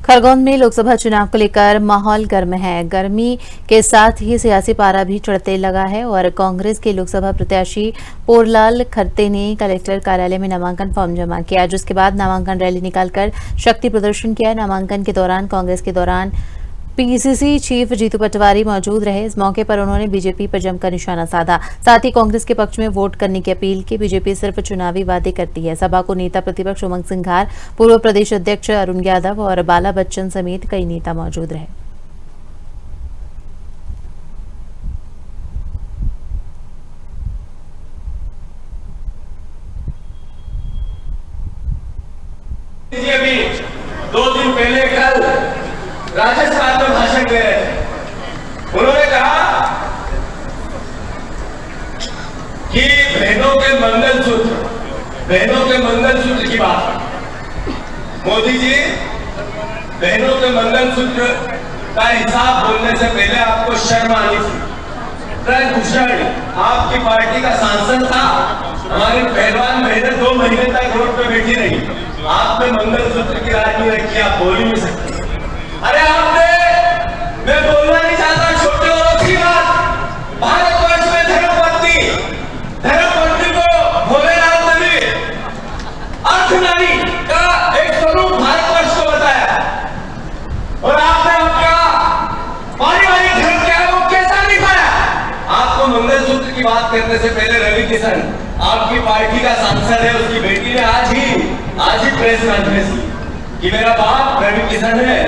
खरगोन में लोकसभा चुनाव को लेकर माहौल गर्म है। गर्मी के साथ ही सियासी पारा भी चढ़ते लगा है और कांग्रेस के लोकसभा प्रत्याशी पोरलाल खरते ने कलेक्टर कार्यालय में नामांकन फॉर्म जमा किया, जिसके बाद नामांकन रैली निकालकर शक्ति प्रदर्शन किया। नामांकन के दौरान कांग्रेस के दौरान पीसीसी चीफ जीतू पटवारी मौजूद रहे। इस मौके पर उन्होंने बीजेपी पर जमकर निशाना साधा, साथ ही कांग्रेस के पक्ष में वोट करने की अपील की। बीजेपी सिर्फ चुनावी वादे करती है। सभा को नेता प्रतिपक्ष उमंग सिंघार, पूर्व प्रदेश अध्यक्ष अरुण यादव और बाला बच्चन समेत कई नेता मौजूद रहे। अभी 2 दिन पहले कल राजस्थान में भाषण दे रहे थे। उन्होंने कहा कि बहनों के मंगलसूत्र की बात। मोदी जी, बहनों के मंगलसूत्र का हिसाब बोलने से पहले आपको शर्म आनी थी। ब्रजभूषण आपकी पार्टी का सांसद था, हमारी पहलवान बहनें 2 महीने तक रोड पे बैठी रही। आपने मंगलसूत्र की राज नहीं रखी, आप बोल ही नहीं सकते। अरे मैं बोलना नहीं चाहता छोटे औरों की बात। भारतवर्ष में धर्मपत्नी को भोलेनाथ ने अर्धनारी का एक स्वरूप भारतवर्ष को बताया, और आपने आपका पारिवारिक धर्म क्या है वो कैसा निभाया। आपको मंगलसूत्र की बात करने से पहले रवि किशन आपकी पार्टी का सांसद है, उसकी बेटी ने आज ही प्रेस कॉन्फ्रेंस की कि मेरा बाप रवि किशन है,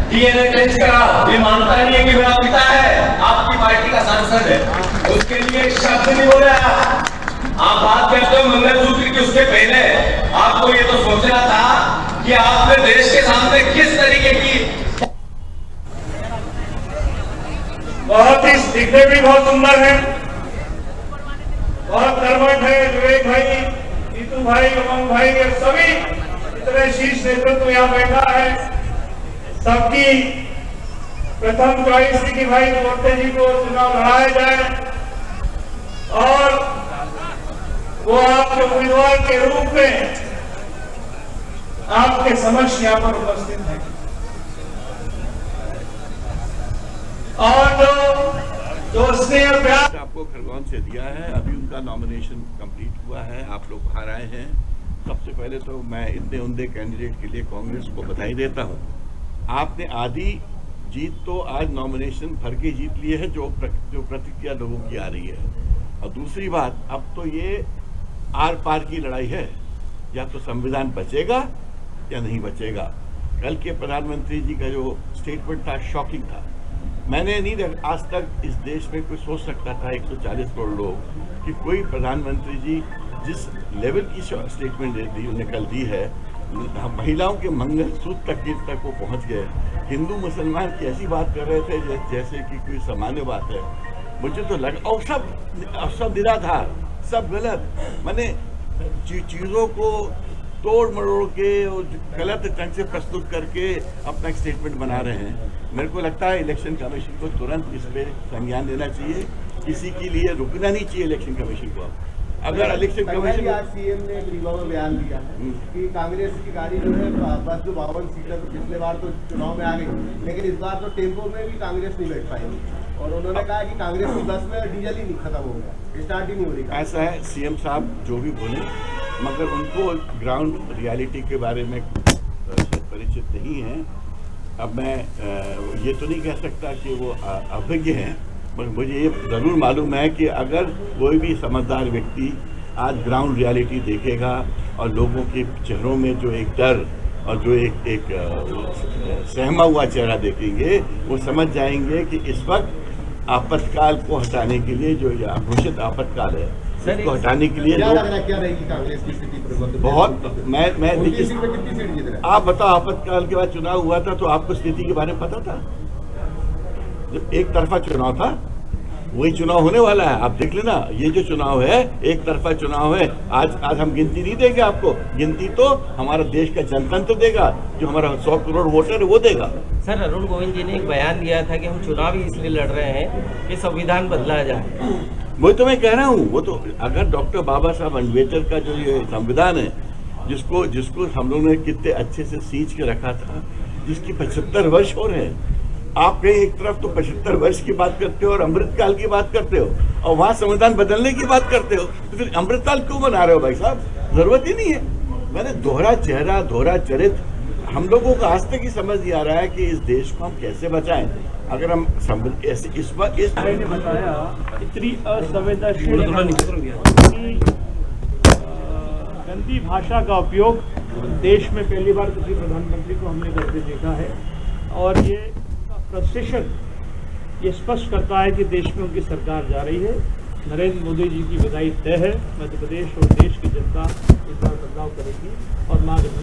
डीएनए टेस्ट कराओ। ये मानता नहीं है कि मेरा पिता है, आपकी पार्टी का सांसद है, उसके लिए शब्द नहीं बोले। आप बात करते हो मंगलसूत्र की, उसके पहले आपको ये तो सोचना था कि आपने देश के सामने किस तरीके की। बहुत ही दिखने भी बहुत सुंदर है, बहुत कर्मठ है। विवेक भाई, जीतू भाई, उमंग भाई, ये सभी इतने शीर्ष नेतृत्व यहाँ बैठा है। सबकी प्रथम चॉइस थी कि भाई खरते जी को चुनाव लड़ाया जाए, और वो आपके उम्मीदवार के रूप में आपके समक्ष यहाँ पर उपस्थित है। और जो स्नेह प्यार आपको खरगोन से दिया है, अभी उनका नॉमिनेशन कंप्लीट हुआ है, आप लोग बाहर आए हैं। सबसे पहले तो मैं इतने उम्दे कैंडिडेट के लिए कांग्रेस को बधाई देता हूं। आपने आधी जीत तो आज नॉमिनेशन भर के जीत लिए है, जो प्रतिक्रिया लोगों की आ रही है। और दूसरी बात, अब तो ये आर पार की लड़ाई है, या तो संविधान बचेगा या नहीं बचेगा। कल के प्रधानमंत्री जी का जो स्टेटमेंट था शॉकिंग था। मैंने नहीं आज तक इस देश में कोई सोच सकता था 140 करोड़ लोग कि कोई प्रधानमंत्री जी जिस लेवल की स्टेटमेंट कल दी है, महिलाओं के मंगलसूत्र तक वो पहुंच गए। हिंदू मुसलमान की ऐसी बात कर रहे थे जैसे कि कोई सामान्य बात है। मुझे तो लगा, और सब निराधार, सब गलत। मैंने चीज़ों को तोड़ मरोड़ के और गलत ढंग से प्रस्तुत करके अपना एक स्टेटमेंट बना रहे हैं। मेरे को लगता है इलेक्शन कमीशन को तुरंत इस पर संज्ञान लेना चाहिए। किसी के लिए रुकना नहीं चाहिए इलेक्शन कमीशन को। अगर इलेक्शन कमीशन, आज सीएम ने रीवा में बयान दिया कि कांग्रेस की गाड़ी जो है बस जो 52 सीटर, तो पिछले बार तो चुनाव में आ गई, लेकिन इस बार तो टेम्पो में भी कांग्रेस नहीं बैठ पाएगी। और उन्होंने कहा कि कांग्रेस की बस में डीजल ही नहीं खत्म हो गया, स्टार्ट ही नहीं हो रही। ऐसा है, सीएम साहब जो भी बोले, मगर उनको ग्राउंड रियलिटी के बारे में परिचित नहीं है। अब मैं ये तो नहीं कह सकता कि वो अभिज्ञ हैं, मगर मुझे ये ज़रूर मालूम है कि अगर कोई भी समझदार व्यक्ति आज ग्राउंड रियलिटी देखेगा और लोगों के चेहरों में जो एक डर और जो एक सहमा हुआ चेहरा देखेंगे, वो समझ जाएंगे कि इस वक्त आपातकाल को हटाने के लिए जो घोषित आपातकाल है, इसको हटाने के लिए क्या रहेगी कांग्रेस की स्थिति? बहुत मैं आप बताओ, आपातकाल के बाद चुनाव हुआ था तो आपको स्थिति के बारे में पता था? जब एक तरफा चुनाव था, वही चुनाव होने वाला है। आप देख लेना, ये जो चुनाव है एक तरफा चुनाव है। आज हम गिनती नहीं देंगे आपको, गिनती तो हमारा देश का जनतंत्र देगा, जो हमारा 100 करोड़ वोटर है वो देगा। सर, अरुण गोविंद जी ने एक बयान दिया था कि हम चुनाव ही इसलिए लड़ रहे हैं कि संविधान बदला जाए। वही तो मैं कह रहा हूँ। वो तो अगर डॉक्टर बाबा साहब अम्बेडकर का जो ये संविधान है, जिसको हम लोगों ने कितने अच्छे से सींच के रखा था, जिसकी 75 वर्ष हो रहे हैं। आप कहीं एक तरफ तो 75 वर्ष की बात करते हो और अमृतकाल की बात करते हो, और वहां संविधान बदलने की बात करते हो, तो फिर अमृतकाल क्यों बना रहे हो भाई साहब? जरूरत ही नहीं है। मैंने दोहरा चेहरा, दोहरा चरित्र, हम लोगों को आज तक ही समझ नहीं आ रहा है कि इस देश को हम कैसे बचाएं। अगर हम ऐसे इस ने बताया इतनी असंवेदनशील गंदी भाषा का उपयोग देश में पहली बार किसी प्रधानमंत्री को हमने करते देखा है, और ये फ्रस्ट्रेशन ये स्पष्ट करता है कि देश में उनकी सरकार जा रही है। नरेंद्र मोदी जी की विदाई तय है। मध्य प्रदेश और देश की जनता इस बार बदलाव करेगी और मां